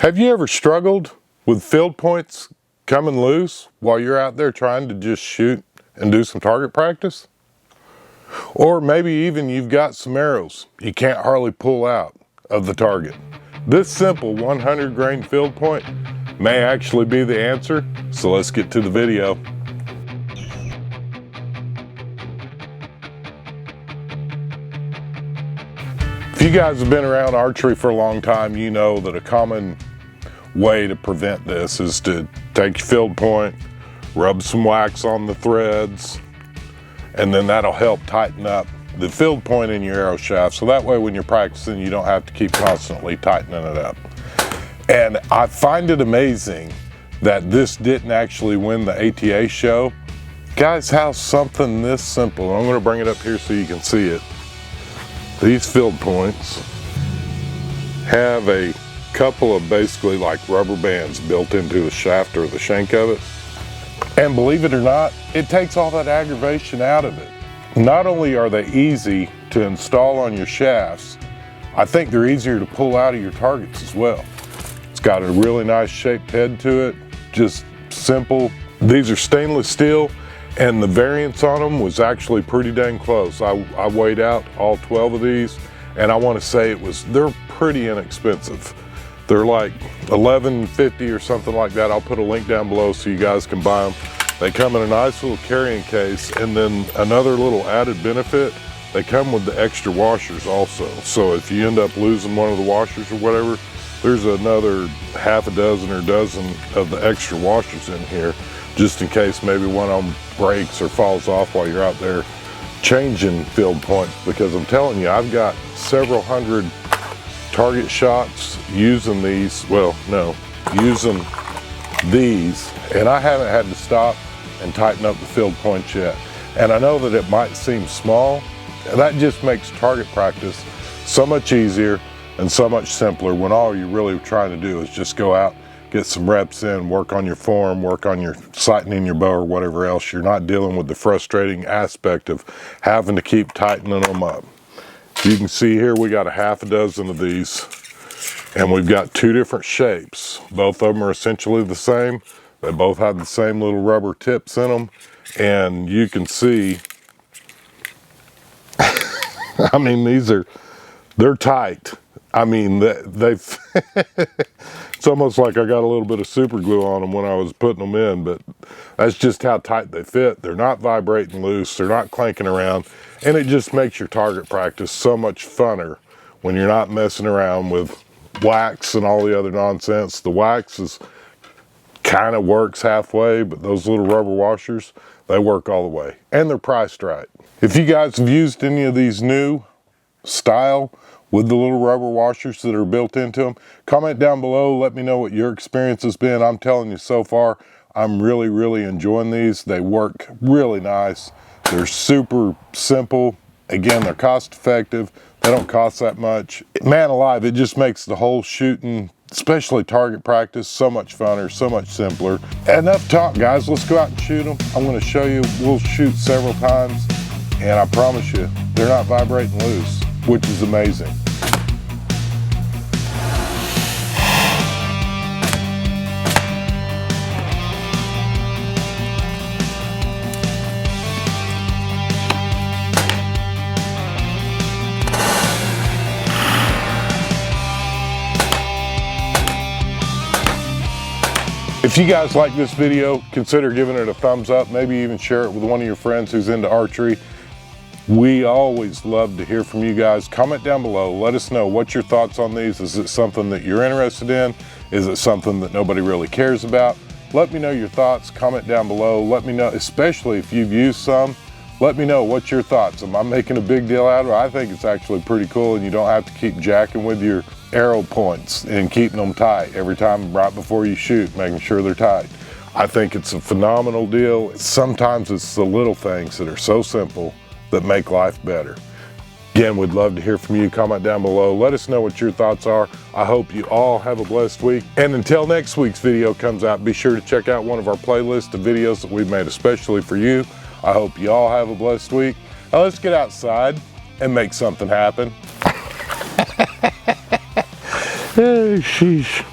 Have you ever struggled with field points coming loose while you're out there trying to just shoot and do some target practice? Or maybe even you've got some arrows you can't hardly pull out of the target. This simple 100 grain field point may actually be the answer, so let's get to the video. If you guys have been around archery for a long time, you know that a common way to prevent this is to take your field point, rub some wax on the threads, and then that'll help tighten up the field point in your arrow shaft. So that way when you're practicing, you don't have to keep constantly tightening it up. And I find it amazing that this didn't actually win the ATA show. Guys, how something this simple, I'm gonna bring it up here so you can see it. These field points have a couple of basically like rubber bands built into the shaft or the shank of it. And believe it or not, it takes all that aggravation out of it. Not only are they easy to install on your shafts, I think they're easier to pull out of your targets as well. It's got a really nice shaped head to it, just simple. These are stainless steel, and the variance on them was actually pretty dang close. I weighed out all 12 of these, and I want to say they're pretty inexpensive. They're like $11.50 or something like that. I'll put a link down below so you guys can buy them. They come in a nice little carrying case, and then another little added benefit, they come with the extra washers also. So if you end up losing one of the washers or whatever, there's another half a dozen or dozen of the extra washers in here, just in case maybe one of them breaks or falls off while you're out there changing field points. Because I'm telling you, I've got several hundred target shots using these, using these, and I haven't had to stop and tighten up the field points yet. And I know that it might seem small, and that just makes target practice so much easier and so much simpler when all you're really trying to do is just go out, get some reps in, work on your form, work on your sighting in your bow or whatever else. You're not dealing with the frustrating aspect of having to keep tightening them up. You can see here we got a half a dozen of these, and we've got two different shapes. Both of them are essentially the same. They both have the same little rubber tips in them, and you can see, I mean, they're tight. I mean, they've, it's almost like I got a little bit of super glue on them when I was putting them in, but that's just how tight they fit. They're not vibrating loose, they're not clanking around, and it just makes your target practice so much funner when you're not messing around with wax and all the other nonsense. The wax kind of works halfway, but those little rubber washers, they work all the way, and they're priced right. If you guys have used any of these new style with the little rubber washers that are built into them, comment down below, let me know what your experience has been. I'm telling you, so far I'm really enjoying these. They work really nice, they're super simple, again they're cost effective, they don't cost that much. Man alive, it just makes the whole shooting, especially target practice, so much funner, so much simpler. Enough talk, guys, let's go out and shoot them. I'm going to show you, we'll shoot several times, and I promise you they're not vibrating loose, which is amazing. If you guys like this video, consider giving it a thumbs up, maybe even share it with one of your friends who's into archery. We always love to hear from you guys. Comment down below, let us know what's your thoughts on these. Is it something that you're interested in? Is it something that nobody really cares about? Let me know your thoughts, comment down below. Let me know, especially if you've used some, let me know what's your thoughts. Am I making a big deal out of it? I think it's actually pretty cool, and you don't have to keep jacking with your arrow points and keeping them tight every time right before you shoot, making sure they're tight. I think it's a phenomenal deal. Sometimes it's the little things that are so simple that make life better. Again, we'd love to hear from you. Comment down below. Let us know what your thoughts are. I hope you all have a blessed week. And until next week's video comes out, be sure to check out one of our playlists of videos that we've made especially for you. I hope you all have a blessed week. Now let's get outside and make something happen. Oh, sheesh.